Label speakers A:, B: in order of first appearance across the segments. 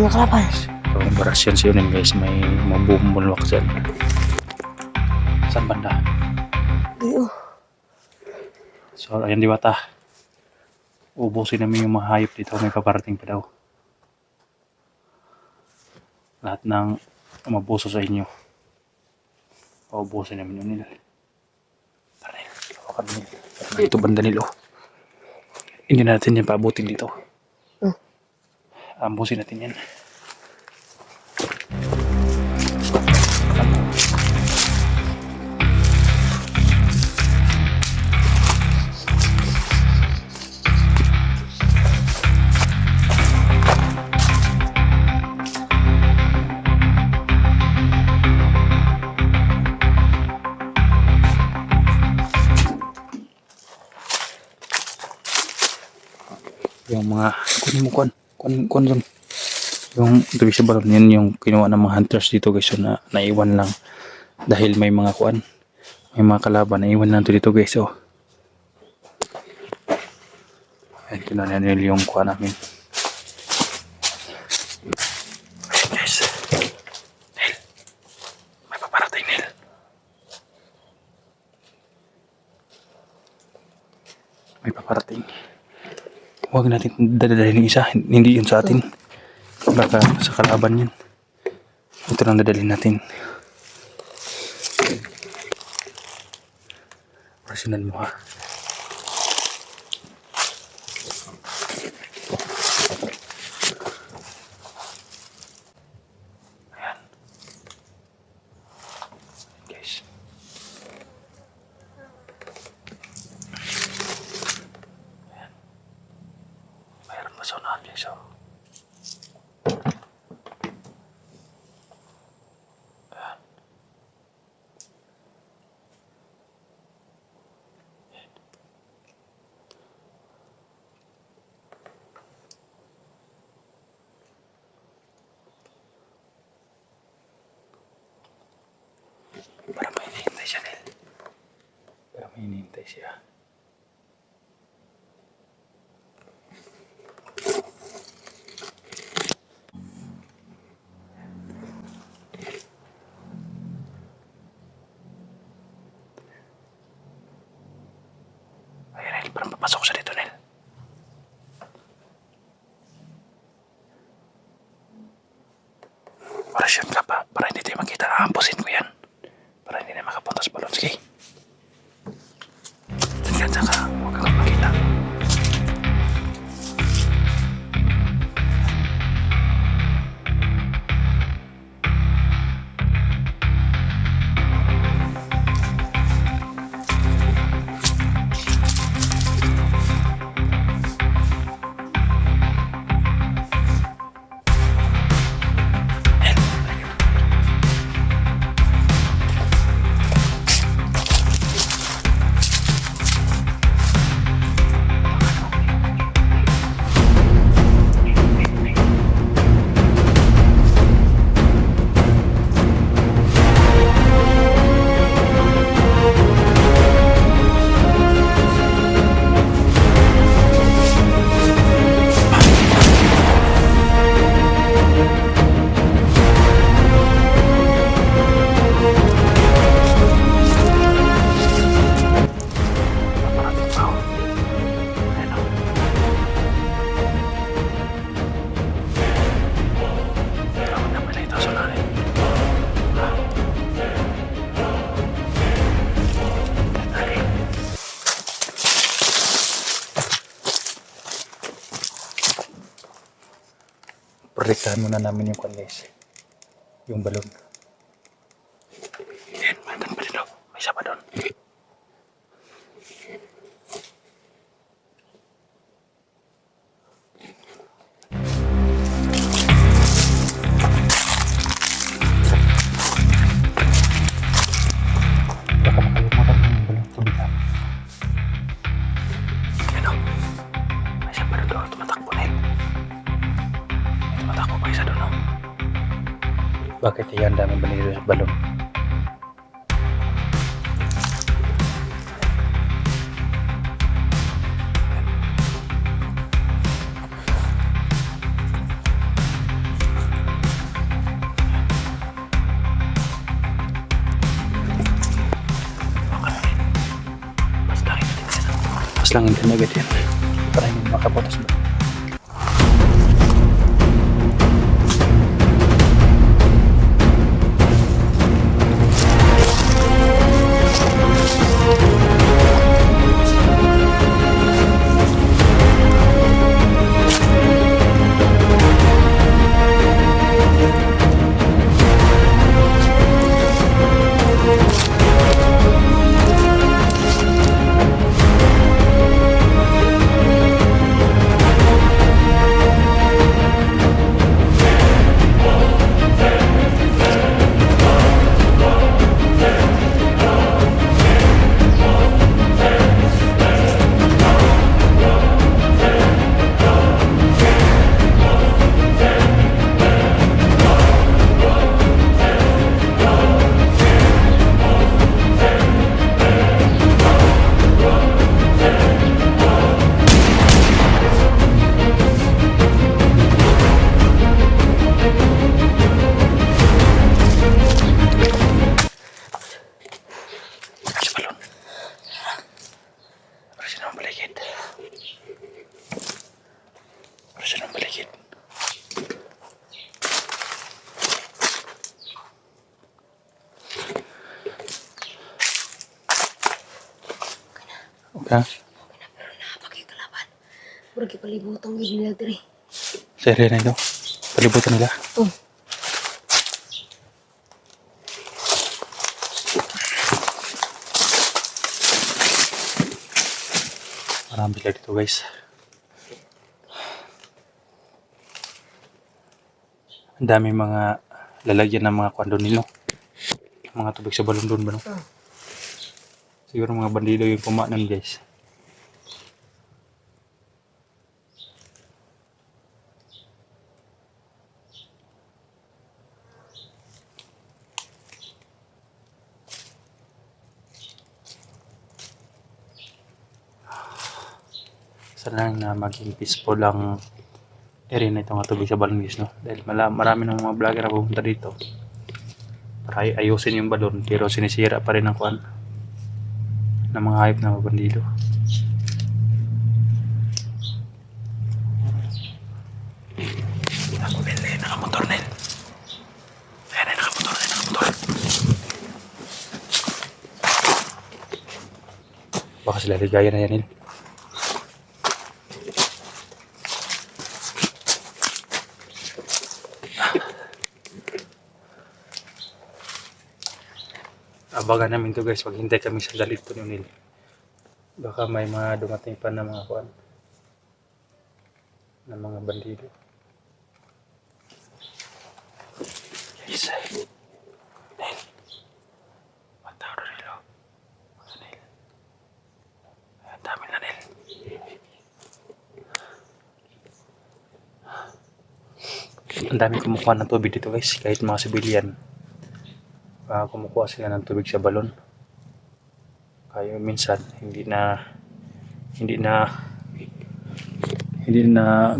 A: mga kalaban.
B: So, embarrass yan si Unil guys, may mabumulwak dyan. Saan banda?
A: Iyo.
B: So, ayan Diwata. Ubusin namin yung mga hayop dito, may paparating pa daw. Lahat ng mabuso sa inyo. Paubusin namin Unil. Tara, hawakan mo. Ito banda nilo. Hindi natin yan paabutin dito. Ambusin natin yan. Yung mga kunin mo kun yung tuwi sa balon yan yung kinuha ng mga hunters dito guys, so naiwan lang dahil may mga may mga kalaban, naiwan lang to dito guys. So ayan, kinuha nila yung kuha namin guys. Nel, may paparating Nel. May paparating. Huwag natin dadalhin yung isa, hindi yun sa atin. Baka sa kalaban yun. Ito lang dadalhin natin. Rasyunan mo ha. Ayan. Guys. Ayan. Mayroon pa sonahan guys. So. Para may hinihintay siya, Nel. Para may hinihintay siya. Ayan, Nel. Parang papasok siya dito, Nel. Orasyon ka pa. Para hindi tayo makita. Aampusin ko yan. Para hindi na makapunta sa balon. Sige. Diyan ka. Huwag kang makita. Protektahan muna namin yung kwan guys. Yung balon. Yan, mandan pa dito. May isa pa doon. Baka makalimutan ng balon. Tubigan. Yan o. May isa pa doon. Tumatakbo na yun. Tumatakbo pa isa doon o. Bakit yan dami baliro sa balon? bukas lang din agad yan. Para hindi makapotas ba. Okay.
A: Pakikalaban. Murag ipalibutang gid nila diri.
B: Seryo na ito. Palibutan nila.
A: Oh.
B: Marami sila dito guys. Ang dami mga lalagyan ng mga kwando nilo. Mga tubig sa balon doon ba no?
A: Oh.
B: Siguro mga bandido yung pumanan guys. Sana na maging peaceful ang area na itong tubig sa balon guys no. Dahil marami ng mga vlogger na pupunta dito. Para ayusin yung balon pero sinisira pa rin ang kuan ng mga hayop na bandido. Ako Nel, nakamotor Nel. Ayan, nakamotor. Baka sila ligaya na yan Nel. Abangan namin to guys, maghintay kami sa dalit to Nel. Baka may mga dumating pa na mga kuan ng mga bandido. Guys, Nel, matao na nilo. Nel, ang dami na Nel. Ang dami kumukuha ng tubig dito guys, kahit mga civilian. Kumukuha sila ng tubig sa balon. Kaya minsan hindi na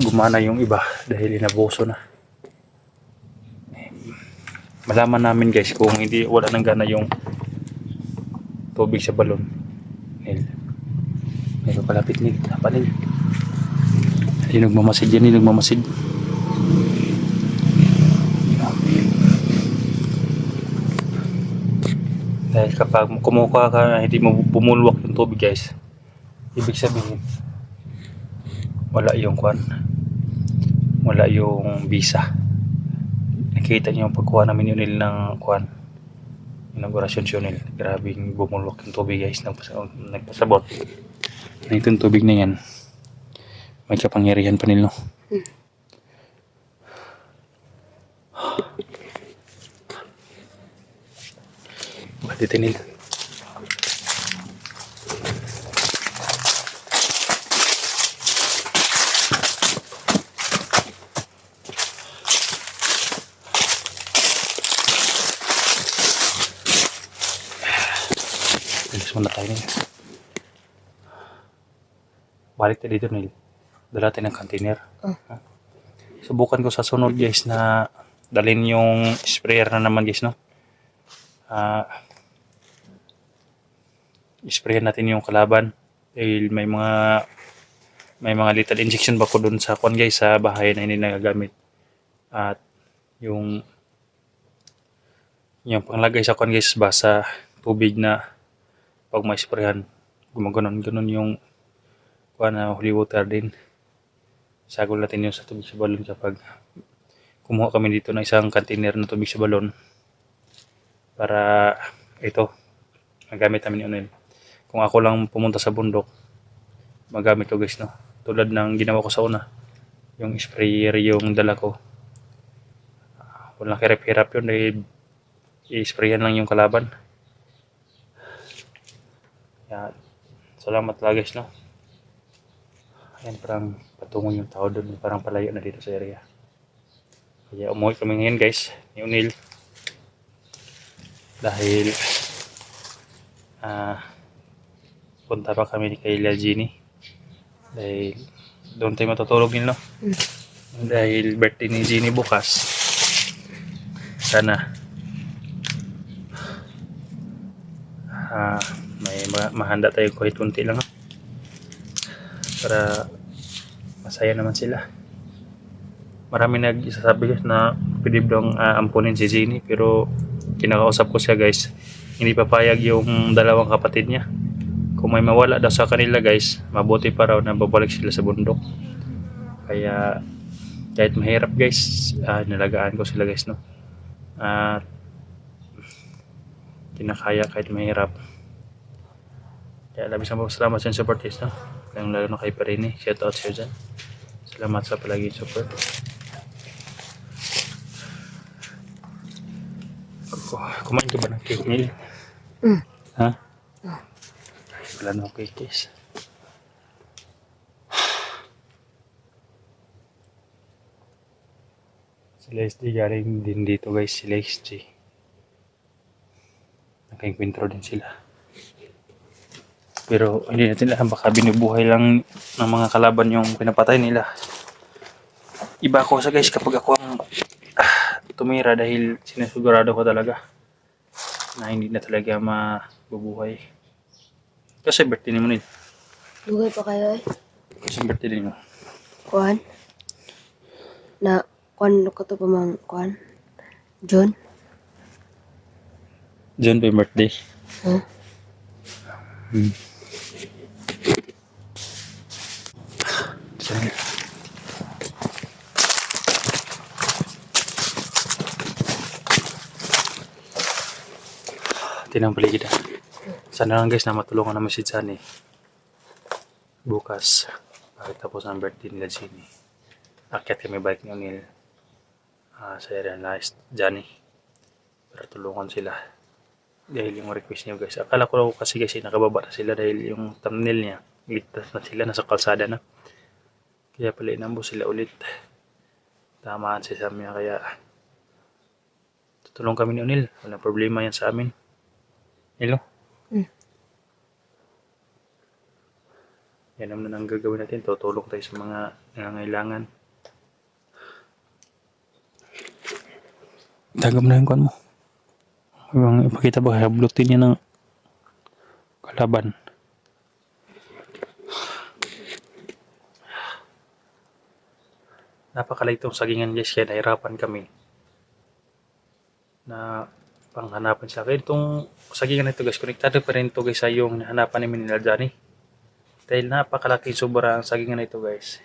B: gumana yung iba dahil inabuso na. Malaman namin guys kung wala nang gana yung tubig sa balon. Meron palapit ni Nagmamasid yan, nagmamasid. Dahil kapag kumukuha ka, hindi mo bumulwak yung tubig guys, ibig sabihin wala yung kwan, wala yung visa. Nakita niyo yung pagkuha namin yun ng kwan, inaugurasyon yun. Grabing bumulwak yung tubig guys, nagpasabot na itong tubig na yan may kapangyarihan pa nila. Dito nila. Alis muna tayo nila. Balik tayo dito nila. Dala tayo ng container. Subukan ko sa sunod guys na dalhin yung sprayer na naman guys no. Isprayan natin yung kalaban Dahil may mga little injection ba ko dun sa kwan guys sa bahay na hindi nagagamit. At yung panglagay sa kwan guys ba sa tubig na pag may sprayhan gumaganon yung kwan na holy water din. Sagol natin yun sa tubig sa balon kapag kumuha kami dito ng isang container na tubig sa balon para ito magamit namin yun. Kung ako lang pumunta sa bundok magamit ko guys, no, tulad ng ginawa ko sa una, yung sprayer yung dala ko, walang hirap-hirap yun dahil i-sprayan lang yung kalaban. Kaya salamat talaga guys, no. Ayan, parang patungo yung tao doon, parang palayo na dito sa area. Kaya umuwi kami ngayon guys ni Unil dahil punta pa kami kay La Gini dahil doon tayo matutulog nila, no? Dahil birthday ni Gini bukas, sana may mahanda tayo kahit kunti lang, no? Para masaya naman sila. Marami nagsasabi guys na pwede daw ampunin si Gini, pero kinakausap ko siya guys, hindi papayag yung dalawang kapatid niya. Kung may mawala daw sa kanila guys, mabuti pa raw na babalik sila sa bundok. Kaya kahit mahirap guys, nalagaan ko sila guys, no. Kinakaya kahit mahirap. Kaya labis ang salamat sa support guys, no. Lalo na kay Perini, shout out sa'yo dyan. Salamat sa palagi support. Kumain ka ba ng cake, Neil? Ha? Wala na cake guys. Sila SD galing din dito guys, sila SD. Nakainkwentro din sila. Pero hindi natin alam, baka binubuhay lang ng mga kalaban yung pinapatay nila. Iba ako sa guys kapag ako ang tumira dahil sinasigurado ko talaga na hindi na talaga mabubuhay. Kasi birthday ni mo nil.
A: Lugay pa kayo eh.
B: Kasi birthday din mo.
A: Kuan? Na, kuan ko to pamang kuan? John?
B: John pa yung birthday.
A: Huh?
B: Sorry. Tinang paligid na. Sana lang guys na matulungan naman si Johnny bukas tapos ang birthday nila Jenny. Akyat kami bike ni O'Neil sa area na Johnny para tulungan sila dahil yung request niyo guys. Akala ko kasi guys nakababa na sila dahil yung thumbnail niya ligtas na sila, nasa kalsada na, kaya pala inambo sila ulit. Tamaan si Sam niya, kaya tutulong kami ni O'Neil, walang problema yan sa amin. Hello? Yan naman ang gagawin natin. Tutulong tayo sa mga nangangailangan. Tagam na yung kuwan mo. Ibang ipakita ba, hablutin niya ng kalaban. Napakaliit itong sagingan guys, kaya nahirapan kami na panghanapan sa akin. Itong sagingan na ito guys, konektado pa rin ito guys sa yung hanapan namin nila Johnny. Dahil napakalaki sobra ang sagingan na ito guys.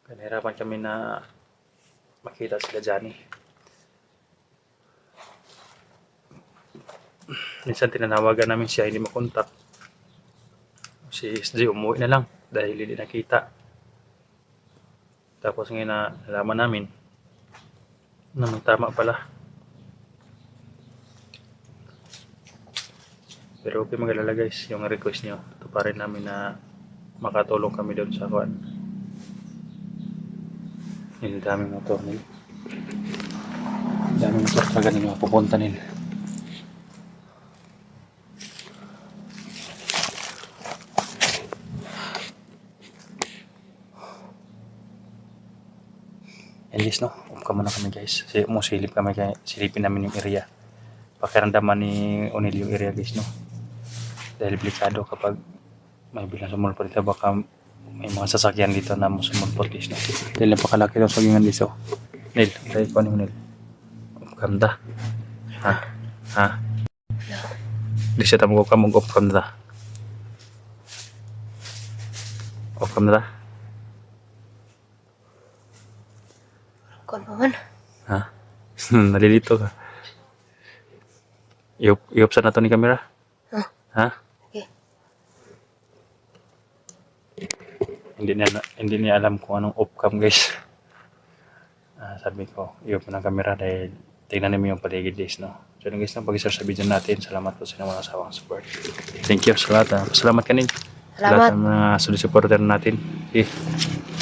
B: Kaya nahirapan kami na makita sila Johnny. Minsan tinanawagan namin siya, hindi makontak. Si SJ umuwi na lang dahil hindi nakita. Tapos ngayon na nalaman namin na tama pala. Pero okay, mag-alala guys, yung request nyo, tuparin namin na makatulong kami doon sa kuwan. Yung daming motor nila. Daming motor talaga nila mapupunta nila. And yes, no, ka muna kami guys. Silip kami, silipin namin yung area. Pakiramdaman ni O'Neil yung area guys, no. Dahil delikado kapag may bilang sumulpot dito, baka may mga sasakyan dito na sumulpot dito. Dahil napakalaki ng sagingan dito. Nil, tayo ko Nil. Ganda. Ha? Ha? Di siya tamo ka mag-off cam na ta. Off cam na ta?
A: Kon pa man.
B: Ha? Nalilito ka. I-off na to ni camera?
A: Ah.
B: Ha?
A: Okay.
B: Hindi niya alam kung anong off cam guys. Sabi ko, i-off na ng camera dahil tingnan niyo yung paligid guys, no? So yun guys, pag-share sa video natin. Salamat po sa inyong mga asawang support. Thank you sa lahat. Salamat kanin.
A: Salamat.
B: Lahat ng mga solid supporter natin. Okay.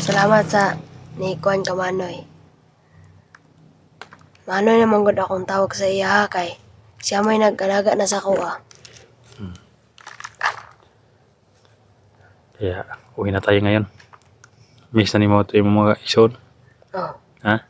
A: Salamat sa ni Kuan ka Manoy. Manoy naman gud akong tawag sa iya kay siya may nag-alaga na sa kuha.
B: Kaya uwi na tayo ngayon. Miss na ni mo ito yung mga ison.
A: Oh.
B: Ha?